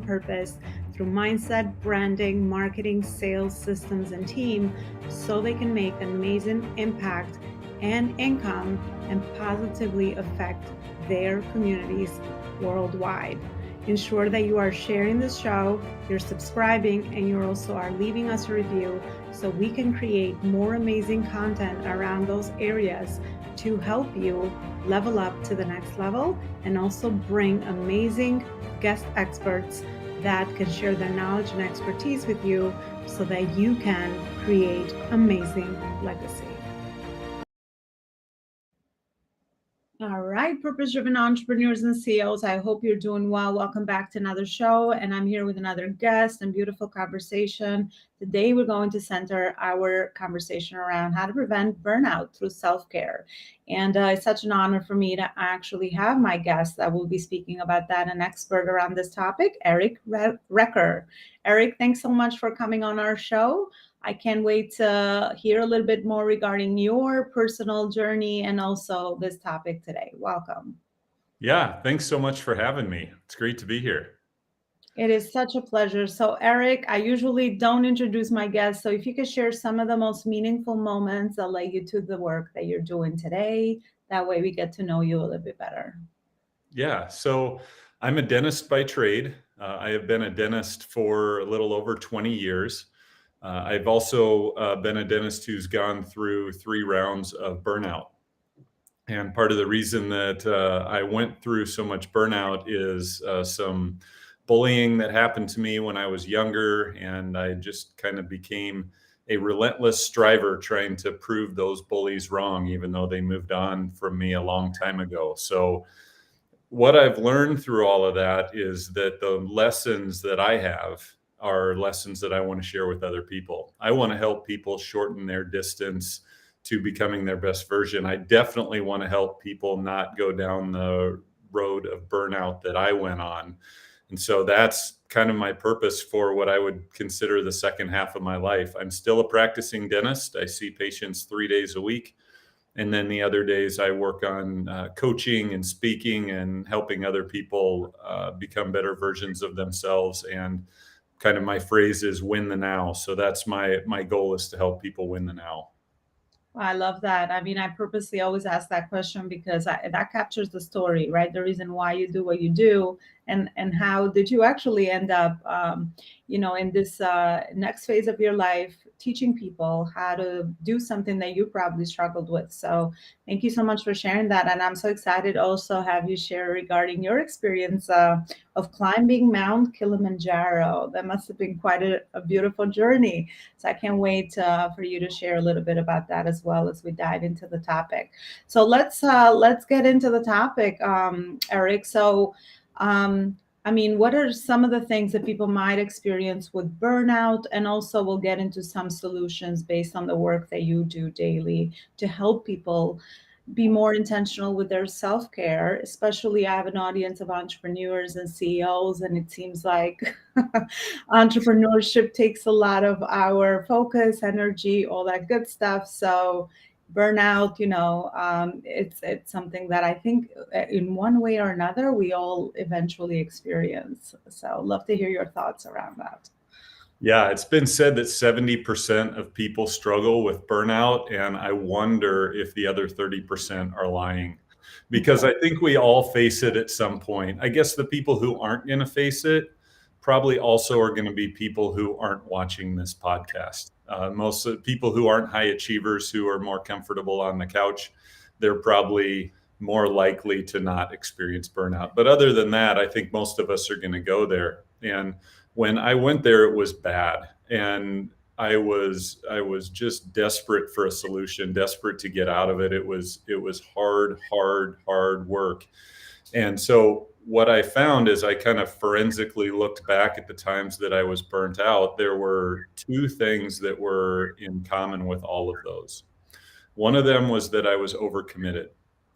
purpose through mindset, branding, marketing, sales, systems, and team so they can make an amazing impact and income and positively affect their communities worldwide. Ensure that you are sharing this show, you're subscribing, and you also are leaving us a review so we can create more amazing content around those areas to help you level up to the next level and also bring amazing guest experts that can share their knowledge and expertise with you so that you can create amazing legacy. All right, purpose-driven entrepreneurs and CEOs, I hope you're doing well. Welcome back to another show, and I'm here with another guest and beautiful conversation. Today, we're going to center our conversation around how to prevent burnout through self-care. And it's such an honor for me to actually have my guest that will be speaking about that, an expert around this topic, Eric Recker. Eric, thanks so much for coming on our show. I can't wait to hear a little bit more regarding your personal journey and also this topic today. Welcome. Yeah, thanks so much for having me. It's great to be here. It is such a pleasure. So, Eric, I usually don't introduce my guests. So, if you could share some of the most meaningful moments that led you to the work that you're doing today, that way we get to know you a little bit better. Yeah, so I'm a dentist by trade. I have been a dentist for a little over 20 years. I've also been a dentist who's gone through 3 rounds of burnout. And part of the reason that I went through so much burnout is some bullying that happened to me when I was younger. And I just kind of became a relentless striver trying to prove those bullies wrong, even though they moved on from me a long time ago. So, what I've learned through all of that is that the lessons that I have are lessons that I want to share with other people. I want to help people shorten their distance to becoming their best version. I definitely want to help people not go down the road of burnout that I went on. And so that's kind of my purpose for what I would consider the second half of my life. I'm still a practicing dentist. I see patients 3 days a week. And then the other days I work on coaching and speaking and helping other people become better versions of themselves. And kind of my phrase is win the now. So that's my goal, is to help people win the now. I love that. I mean, I purposely always ask that question because that captures the story, right? The reason why you do what you do, and how did you actually end up, in this next phase of your life, teaching people how to do something that you probably struggled with. So, thank you so much for sharing that, and I'm so excited also have you share regarding your experience of climbing Mount Kilimanjaro. That must have been quite a beautiful journey. So I can't wait for you to share a little bit about that as well as we dive into the topic. So let's get into the topic, Eric. So, I mean, what are some of the things that people might experience with burnout? And also, we'll get into some solutions based on the work that you do daily to help people be more intentional with their self care. Especially, I have an audience of entrepreneurs and CEOs, and it seems like entrepreneurship takes a lot of our focus, energy, all that good stuff. So, burnout, it's something that I think in one way or another we all eventually experience. So, love to hear your thoughts around that. Yeah, it's been said that 70% of people struggle with burnout, and I wonder if the other 30% are lying, because I think we all face it at some point. I guess the people who aren't going to face it probably also are going to be people who aren't watching this podcast. Most of the people who aren't high achievers, who are more comfortable on the couch, they're probably more likely to not experience burnout. But other than that, I think most of us are going to go there. And when I went there, it was bad. And I was just desperate for a solution, desperate to get out of it. It was hard work. And so what I found is, I kind of forensically looked back at the times that I was burnt out. There were 2 things that were in common with all of those. One of them was that I was overcommitted.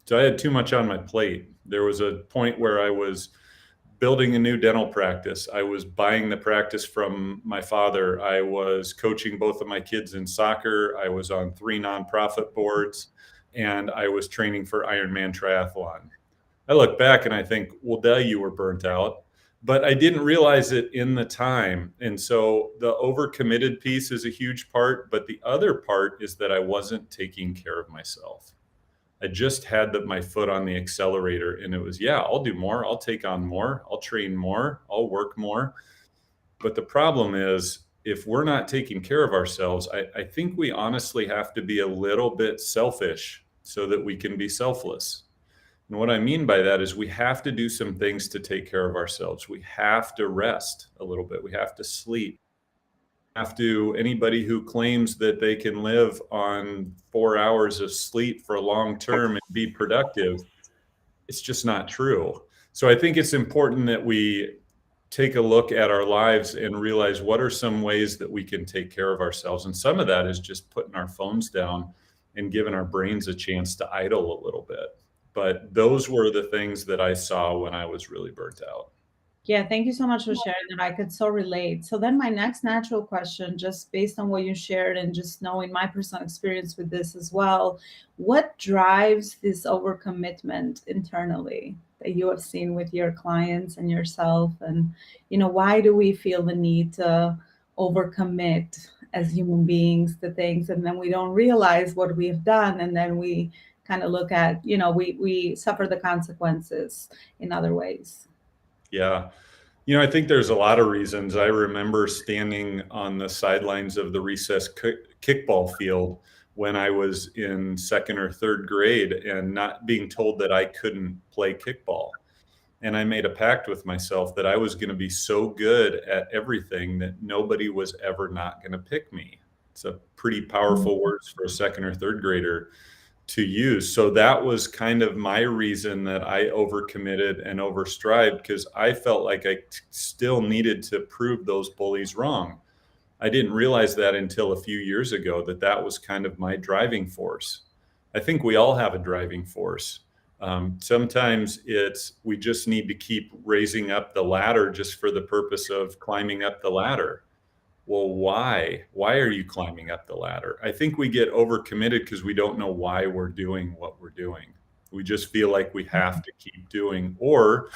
So I had too much on my plate. There was a point where I was building a new dental practice. I was buying the practice from my father. I was coaching both of my kids in soccer. I was on 3 nonprofit boards, and I was training for Ironman triathlon. I look back and I think, well, duh, you were burnt out. but I didn't realize it in the time. And so the overcommitted piece is a huge part, but the other part is that I wasn't taking care of myself. I just had my foot on the accelerator, and it was, yeah, I'll do more, I'll take on more, I'll train more, I'll work more. But the problem is, if we're not taking care of ourselves, I think we honestly have to be a little bit selfish so that we can be selfless. And what I mean by that is we have to do some things to take care of ourselves. We have to rest a little bit. We have to sleep. Have to, anybody who claims that they can live on 4 hours of sleep for long term and be productive, it's just not true. So I think it's important that we take a look at our lives and realize what are some ways that we can take care of ourselves. And some of that is just putting our phones down and giving our brains a chance to idle a little bit. But those were the things that I saw when I was really burnt out. Yeah, thank you so much for sharing that. I could so relate. So then my next natural question, just based on what you shared and just knowing my personal experience with this as well, what drives this overcommitment internally that you have seen with your clients and yourself? And, why do we feel the need to overcommit as human beings to things, and then we don't realize what we have done, and then we kind of look at, we suffer the consequences in other ways. Yeah. I think there's a lot of reasons. I remember standing on the sidelines of the recess kickball field when I was in second or third grade and not being told that I couldn't play kickball. And I made a pact with myself that I was going to be so good at everything that nobody was ever not going to pick me. It's a pretty powerful words for a second or third grader to use. So that was kind of my reason that I overcommitted and overstrived, because I felt like I still needed to prove those bullies wrong. I didn't realize that until a few years ago, that was kind of my driving force. I think we all have a driving force. Sometimes we just need to keep raising up the ladder just for the purpose of climbing up the ladder. Well, why? Why are you climbing up the ladder? I think we get overcommitted because we don't know why we're doing what we're doing. We just feel like we have to keep doing, or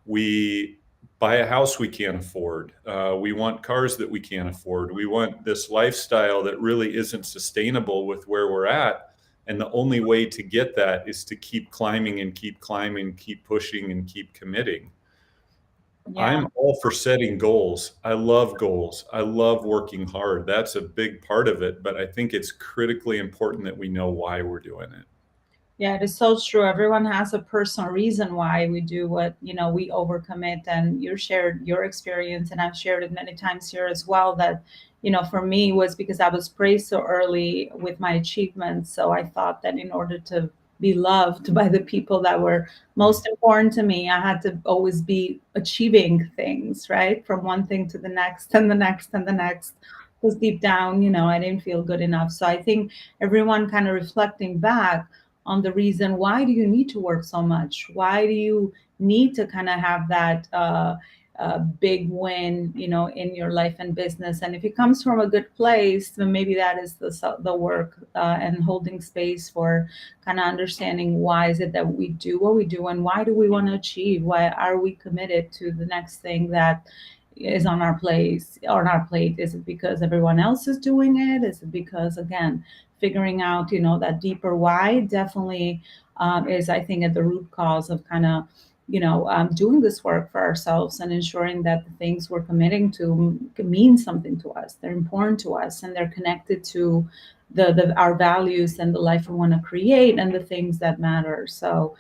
we buy a house we can't afford. We want cars that we can't afford. We want this lifestyle that really isn't sustainable with where we're at. And the only way to get that is to keep climbing and keep climbing, keep pushing and keep committing. Yeah. I'm all for setting goals. I love goals. I love working hard. That's a big part of it, but I think it's critically important that we know why we're doing it. Yeah, it is so true. Everyone has a personal reason why we do what, we overcommit. And you shared your experience, and I've shared it many times here as well, that, for me was because I was praised so early with my achievements. So I thought that in order to be loved by the people that were most important to me, I had to always be achieving things, right? From one thing to the next and the next and the next. Because deep down, I didn't feel good enough. So I think everyone kind of reflecting back on the reason, why do you need to work so much? Why do you need to kind of have that big win, in your life and business? And if it comes from a good place, then maybe that is the work, and holding space for kind of understanding why is it that we do what we do, and why do we want to achieve? Why are we committed to the next thing that is on our plate? Is it because everyone else is doing it? Is it because, again, figuring out, that deeper why definitely is, I think, at the root cause of kind of, doing this work for ourselves and ensuring that the things we're committing to mean something to us. They're important to us, and they're connected to our values and the life we want to create and the things that matter. So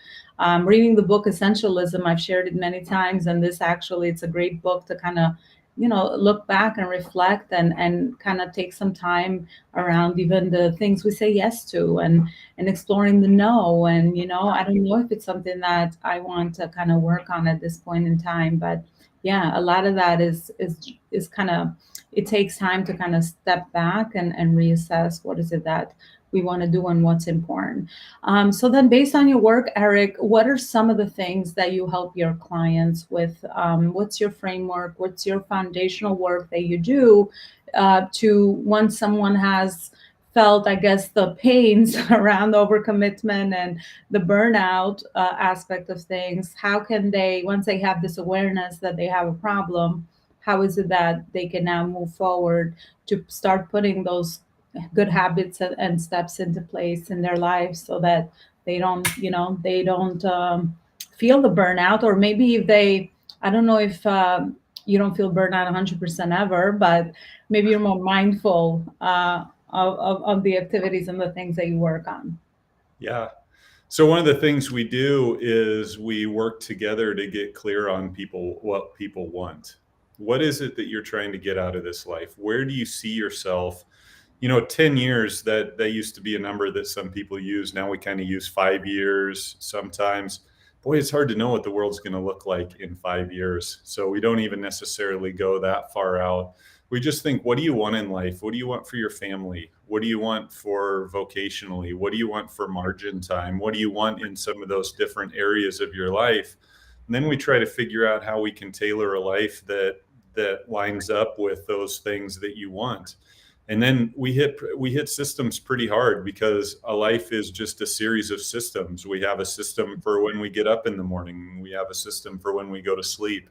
reading the book Essentialism, I've shared it many times, and this actually, it's a great book to kind of, look back and reflect and kind of take some time around even the things we say yes to, and exploring the no. And, I don't know if it's something that I want to kind of work on at this point in time, but yeah, a lot of that is kind of, it takes time to kind of step back and reassess what is it that we want to do and what's important. So then, based on your work, Eric, what are some of the things that you help your clients with? What's your framework? What's your foundational work that you do to, once someone has felt, I guess, the pains around overcommitment and the burnout aspect of things, how can they, once they have this awareness that they have a problem, how is it that they can now move forward to start putting those good habits and steps into place in their lives so that they don't, they don't feel the burnout, or maybe if they, I don't know if you don't feel burnout 100% ever, but maybe you're more mindful of the activities and the things that you work on. Yeah. So one of the things we do is we work together to get clear on people, what people want. What is it that you're trying to get out of this life? Where do you see yourself? 10 years, that used to be a number that some people use. Now we kind of use 5 years sometimes. Boy, it's hard to know what the world's going to look like in 5 years. So we don't even necessarily go that far out. We just think, what do you want in life? What do you want for your family? What do you want for vocationally? What do you want for margin time? What do you want in some of those different areas of your life? And then we try to figure out how we can tailor a life that lines up with those things that you want. And then we hit systems pretty hard, because a life is just a series of systems. We have a system for when we get up in the morning. We have a system for when we go to sleep.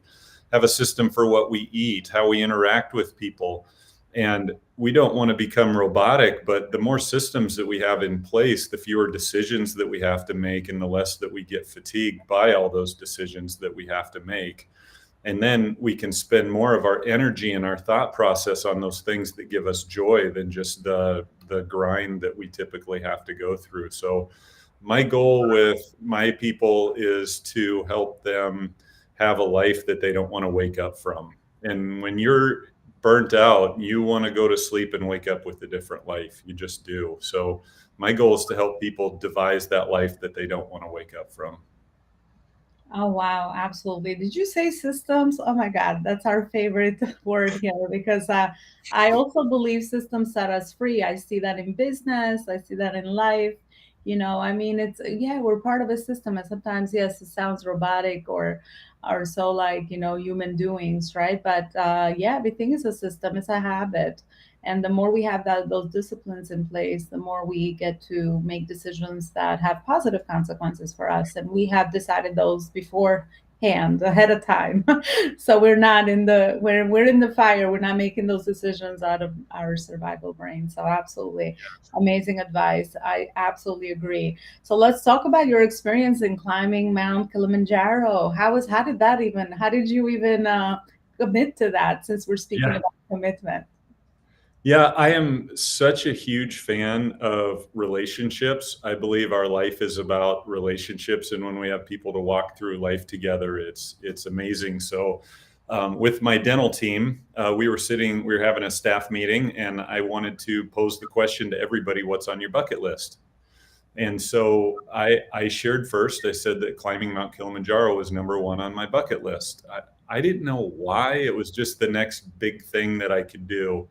Have a system for what we eat, how we interact with people. And we don't want to become robotic, but the more systems that we have in place, the fewer decisions that we have to make, and the less that we get fatigued by all those decisions that we have to make. And then we can spend more of our energy and our thought process on those things that give us joy than just the grind that we typically have to go through. So my goal with my people is to help them have a life that they don't want to wake up from. And when you're burnt out, you want to go to sleep and wake up with a different life. You just do. So my goal is to help people devise that life that they don't want to wake up from. Oh, wow, absolutely. Did you say systems? Oh my God, that's our favorite word here because I also believe systems set us free. I see that in business, I see that in life. I mean, it's, yeah, we're part of a system, and sometimes, yes, it sounds robotic or so like, human doings, right? But yeah, everything is a system, it's a habit. And the more we have those disciplines in place, the more we get to make decisions that have positive consequences for us. And we have decided those beforehand, ahead of time. So we're not in the we're in the fire. We're not making those decisions out of our survival brain. So absolutely amazing advice. I absolutely agree. So let's talk about your experience in climbing Mount Kilimanjaro. How did you even commit to that, since we're speaking Yeah. about commitment? Yeah, I am such a huge fan of relationships. I believe our life is about relationships, and when we have people to walk through life together, it's amazing. So, with my dental team, we were having a staff meeting, and I wanted to pose the question to everybody, "What's on your bucket list?" And so I shared first. I said that climbing Mount Kilimanjaro was number one on my bucket list. I didn't know why. It was just the next big thing that I could do.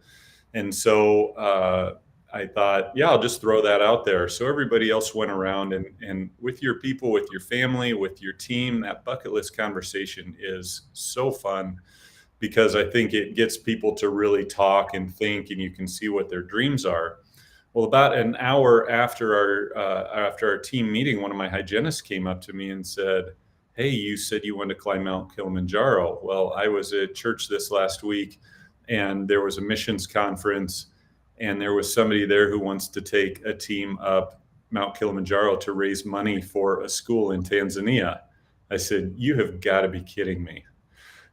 And so I thought, yeah, I'll just throw that out there. So everybody else went around, and with your people, with your family, with your team, that bucket list conversation is so fun, because I think it gets people to really talk and think, and you can see what their dreams are. Well, about an hour after our team meeting, one of my hygienists came up to me and said, "Hey, you said you wanted to climb Mount Kilimanjaro." Well, I was at church this last week, and there was a missions conference, and there was somebody there who wants to take a team up Mount Kilimanjaro to raise money for a school in Tanzania. I said, "You have got to be kidding me."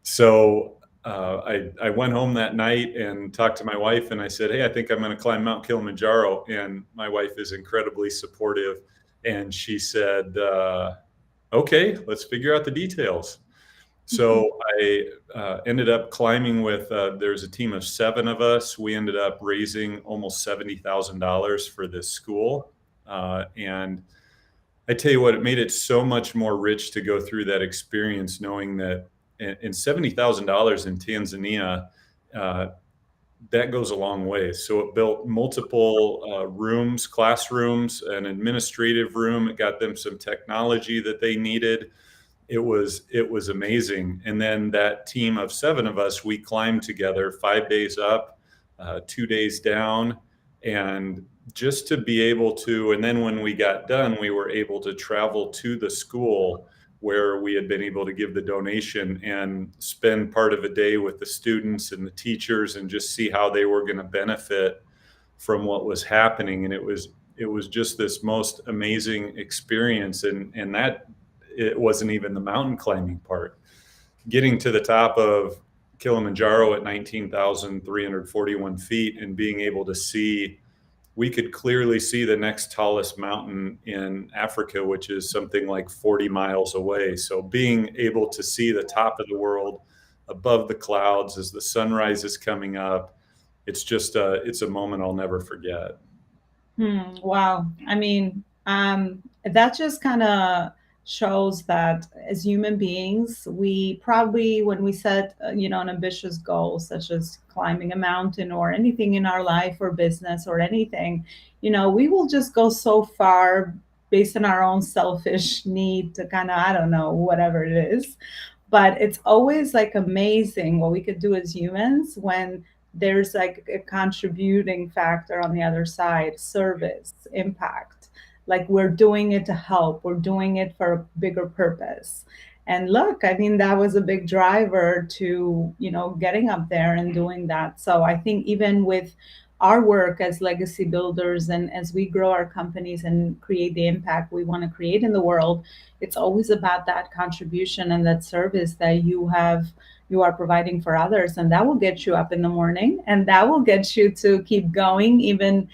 So I went home that night and talked to my wife, and I said, "Hey, I think I'm going to climb Mount Kilimanjaro." And my wife is incredibly supportive, and she said, "Okay, let's figure out the details." So I ended up climbing with, there's a team of 7 of us. We ended up raising almost $70,000 for this school. And I tell you what, it made it so much more rich to go through that experience, knowing that in $70,000 in Tanzania, uh, that goes a long way. So it built multiple rooms, classrooms, an administrative room. It got them some technology that they needed. It was amazing. And then that team of 7 of us, we climbed together 5 days up, 2 days down, and just to be able to, and then when we got done, we were able to travel to the school where we had been able to give the donation and spend part of a day with the students and the teachers and just see how they were going to benefit from what was happening. And it was just this most amazing experience. And that, it wasn't even the mountain climbing part. Getting to the top of Kilimanjaro at 19,341 feet and being able to see, we could clearly see the next tallest mountain in Africa, which is something like 40 miles away. So being able to see the top of the world above the clouds as the sunrise is coming up, it's a moment I'll never forget. Wow. I mean, that just kind of shows that as human beings, we probably, when we set, an ambitious goal, such as climbing a mountain or anything in our life or business or anything, we will just go so far based on our own selfish need to kind of, I don't know, whatever it is. But it's always like amazing what we could do as humans when there's like a contributing factor on the other side, service, impact. Like we're doing it to help, we're doing it for a bigger purpose. And look, I mean, that was a big driver to, getting up there and doing that. So I think even with our work as legacy builders and as we grow our companies and create the impact we want to create in the world, it's always about that contribution and that service that you are providing for others, and that will get you up in the morning and that will get you to keep going, even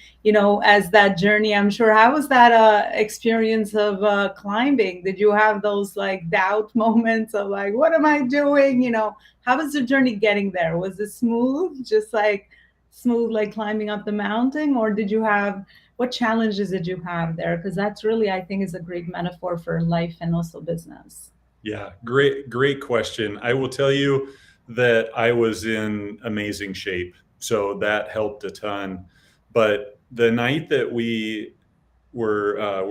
as that journey. I'm sure, how was that experience of climbing? Did you have those like doubt moments of like, what am I doing? How was the journey getting there? Was it smooth, just like smooth like climbing up the mountain, or did you have, what challenges did you have there? Because that's really, I think, is a great metaphor for life and also business. Yeah, great question. I will tell you that I was in amazing shape, so that helped a ton. But the night that we're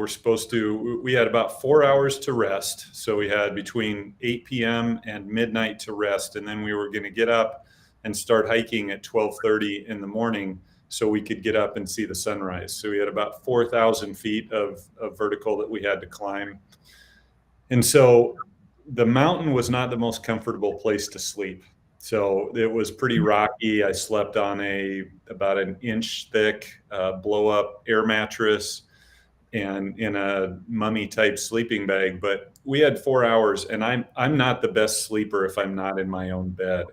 supposed to, we had about 4 hours to rest. So we had between 8 p.m. and midnight to rest, and then we were going to get up and start hiking at 12:30 in the morning so we could get up and see the sunrise. So we had about 4,000 feet of vertical that we had to climb. And so the mountain was not the most comfortable place to sleep. So it was pretty rocky. I slept on about an inch thick blow up air mattress and in a mummy type sleeping bag. But we had 4 hours, and I'm not the best sleeper if I'm not in my own bed.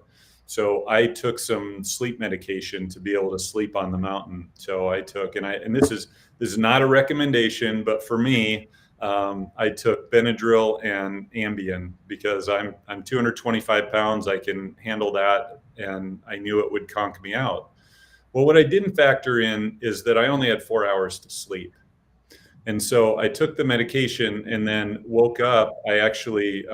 So I took some sleep medication to be able to sleep on the mountain. So I took, and this is not a recommendation, but for me, I took Benadryl and Ambien because I'm 225 pounds. I can handle that, and I knew it would conk me out. Well, what I didn't factor in is that I only had 4 hours to sleep. And so I took the medication and then woke up. I actually,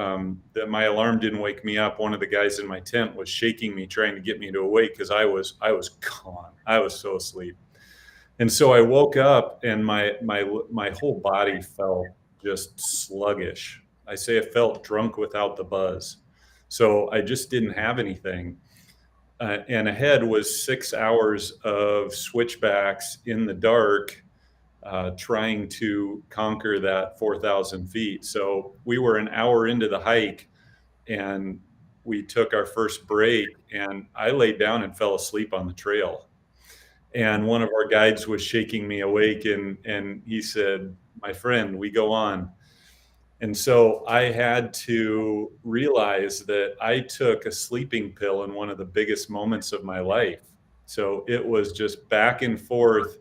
my alarm didn't wake me up. One of the guys in my tent was shaking me, trying to get me to awake because I was gone. I was so asleep. And so I woke up and my whole body felt just sluggish. I say I felt drunk without the buzz. So I just didn't have anything. And ahead was 6 hours of switchbacks in the dark, trying to conquer that 4,000 feet. So we were an hour into the hike and we took our first break, and I laid down and fell asleep on the trail. And one of our guides was shaking me awake, and he said, "My friend, we go on." And so I had to realize that I took a sleeping pill in one of the biggest moments of my life. So it was just back and forth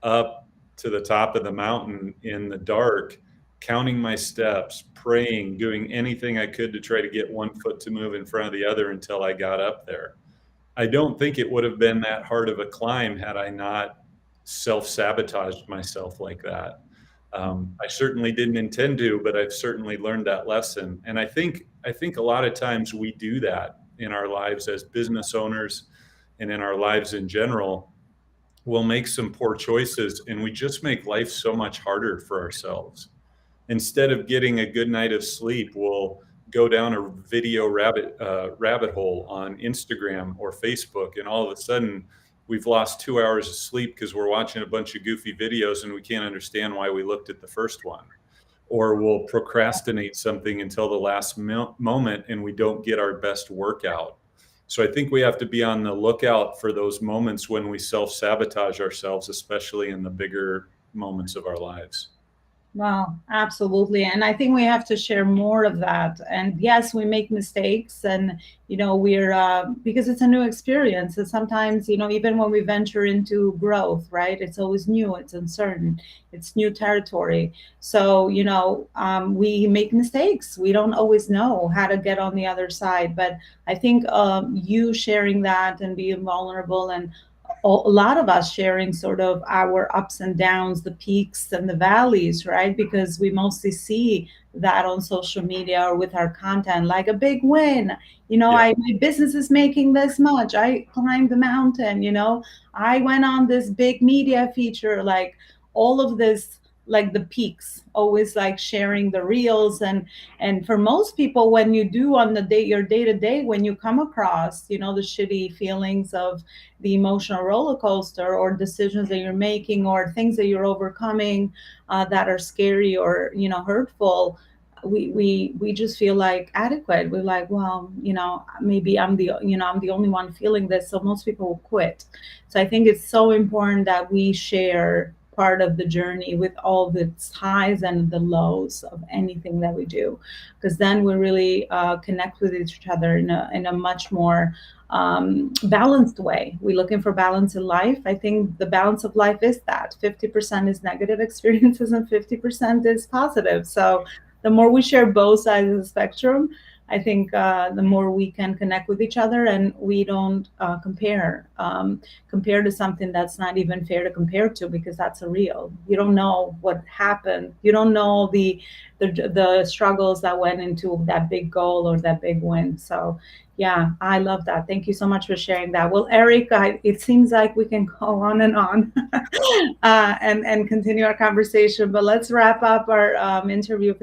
up to the top of the mountain in the dark, counting my steps, praying, doing anything I could to try to get one foot to move in front of the other until I got up there. I don't think it would have been that hard of a climb had I not self-sabotaged myself like that. I certainly didn't intend to, but I've certainly learned that lesson. And I think a lot of times we do that in our lives as business owners and in our lives in general. We'll make some poor choices and we just make life so much harder for ourselves. Instead of getting a good night of sleep, we'll go down a video rabbit hole on Instagram or Facebook, and all of a sudden we've lost 2 hours of sleep because we're watching a bunch of goofy videos and we can't understand why we looked at the first one. Or we'll procrastinate something until the last moment and we don't get our best workout. So I think we have to be on the lookout for those moments when we self-sabotage ourselves, especially in the bigger moments of our lives. Well, absolutely. And I think we have to share more of that. And yes, we make mistakes and, we're, because it's a new experience. And sometimes, even when we venture into growth, right, it's always new, it's uncertain, it's new territory. So, we make mistakes. We don't always know how to get on the other side. But I think you sharing that and being vulnerable and a lot of us sharing sort of our ups and downs, the peaks and the valleys, right? Because we mostly see that on social media or with our content, like a big win. Yeah. My business is making this much. I climbed the mountain, I went on this big media feature, like all of this, like the peaks, always like sharing the reels. And for most people, when you do on the day, your day to day, when you come across, the shitty feelings of the emotional roller coaster or decisions that you're making or things that you're overcoming that are scary or hurtful, we just feel like adequate. We're like, well, maybe I'm the only one feeling this, so most people will quit. So I think it's so important that we share part of the journey with all the highs and the lows of anything that we do, because then we really connect with each other in a much more balanced way. We're looking for balance in life. I think the balance of life is that 50% is negative experiences and 50% is positive. So the more we share both sides of the spectrum, I think the more we can connect with each other and we don't compare to something that's not even fair to compare to, because that's a real. You don't know what happened. You don't know the struggles that went into that big goal or that big win. So yeah, I love that. Thank you so much for sharing that. Well, Eric, it seems like we can go on and on and continue our conversation, but let's wrap up our interview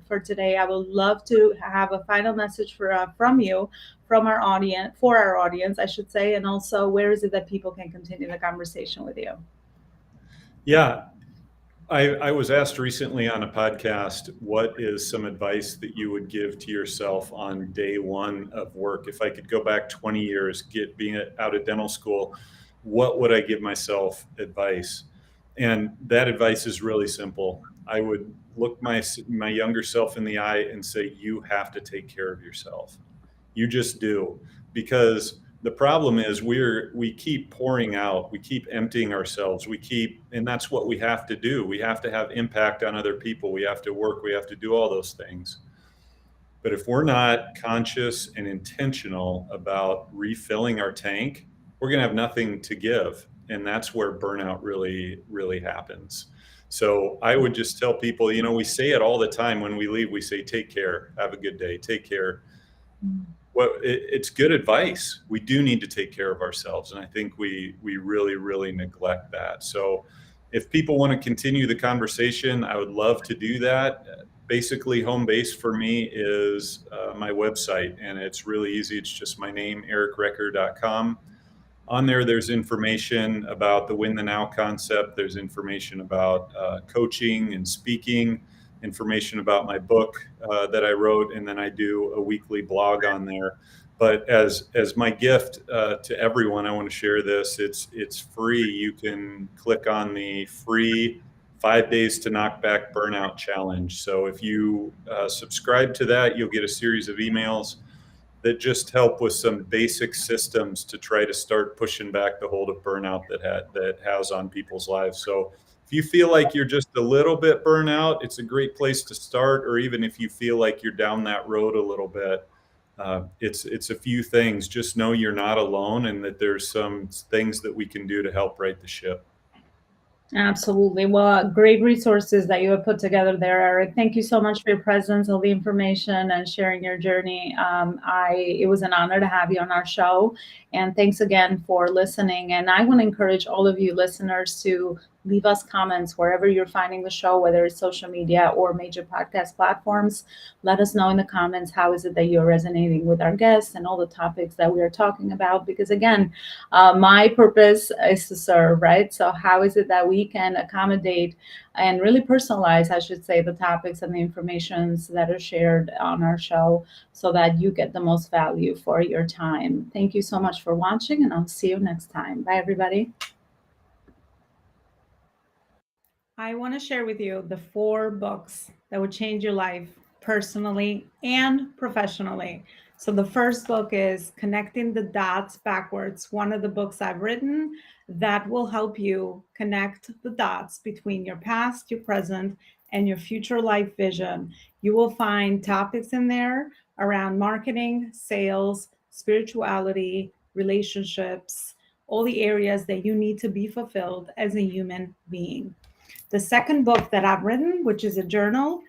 for today. I would love to have a final message from you, from our audience, for our audience, I should say, and also where is it that people can continue the conversation with you? Yeah. I was asked recently on a podcast, what is some advice that you would give to yourself on day one of work? If I could go back 20 years, being out of dental school, what would I give myself advice? And that advice is really simple. I would look my younger self in the eye and say, you have to take care of yourself. You just do. Because the problem is we keep pouring out, we keep emptying ourselves, and that's what we have to do. We have to have impact on other people. We have to work, we have to do all those things. But if we're not conscious and intentional about refilling our tank, we're going to have nothing to give. And that's where burnout really, really happens. So I would just tell people, we say it all the time when we leave. We say, take care, have a good day, take care. Well, it's good advice. We do need to take care of ourselves. And I think we really, really neglect that. So if people want to continue the conversation, I would love to do that. Basically, home base for me is my website, and it's really easy. It's just my name, ericrecker.com. On there, there's information about the Win the Now concept. There's information about coaching and speaking, information about my book that I wrote, and then I do a weekly blog on there. But as my gift to everyone, I want to share this. It's free. You can click on the free 5 days to knock back burnout challenge. So if you subscribe to that, you'll get a series of emails that just help with some basic systems to try to start pushing back the hold of burnout that has on people's lives. So if you feel like you're just a little bit burnout, it's a great place to start. Or even if you feel like you're down that road a little bit, it's a few things. Just know you're not alone, and that there's some things that we can do to help right the ship. Absolutely. Well, great resources that you have put together there, Eric. Thank you so much for your presence, all the information, and sharing your journey. It was an honor to have you on our show, and thanks again for listening. And I want to encourage all of you listeners to Leave us comments wherever you're finding the show, whether it's social media or major podcast platforms. Let us know in the comments how is it that you're resonating with our guests and all the topics that we are talking about. Because again, my purpose is to serve, right? So how is it that we can accommodate and really personalize, I should say, the topics and the informations that are shared on our show so that you get the most value for your time. Thank you so much for watching, and I'll see you next time. Bye, everybody. I want to share with you the 4 books that would change your life personally and professionally. So, the first book is Connecting the Dots Backwards, one of the books I've written that will help you connect the dots between your past, your present, and your future life vision. You will find topics in there around marketing, sales, spirituality, relationships, all the areas that you need to be fulfilled as a human being. The second book that I've written, which is a journal,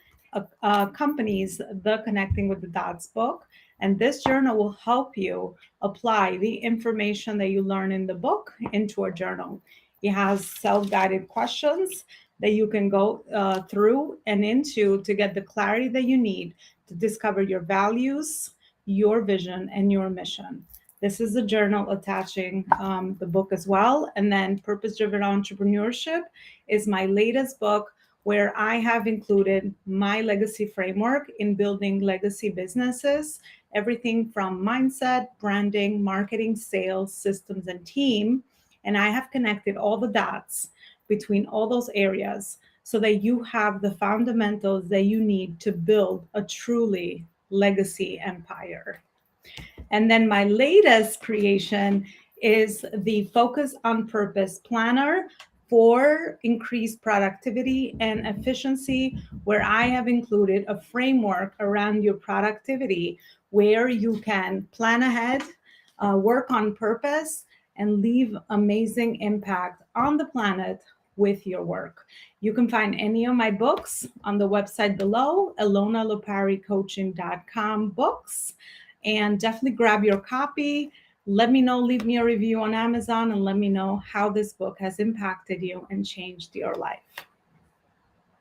accompanies the Connecting with the Dots book. And this journal will help you apply the information that you learn in the book into a journal. It has self guided questions that you can go through and into to get the clarity that you need to discover your values, your vision, and your mission. This is a journal attaching the book as well. And then Purpose Driven Entrepreneurship is my latest book where I have included my legacy framework in building legacy businesses, everything from mindset, branding, marketing, sales, systems, and team. And I have connected all the dots between all those areas so that you have the fundamentals that you need to build a truly legacy empire. And then my latest creation is the Focus on Purpose Planner for increased productivity and efficiency, where I have included a framework around your productivity where you can plan ahead, work on purpose, and leave amazing impact on the planet with your work. You can find any of my books on the website below, elonaloparicoaching.com books, and definitely grab your copy. Let me know, leave me a review on Amazon, and let me know how this book has impacted you and changed your life.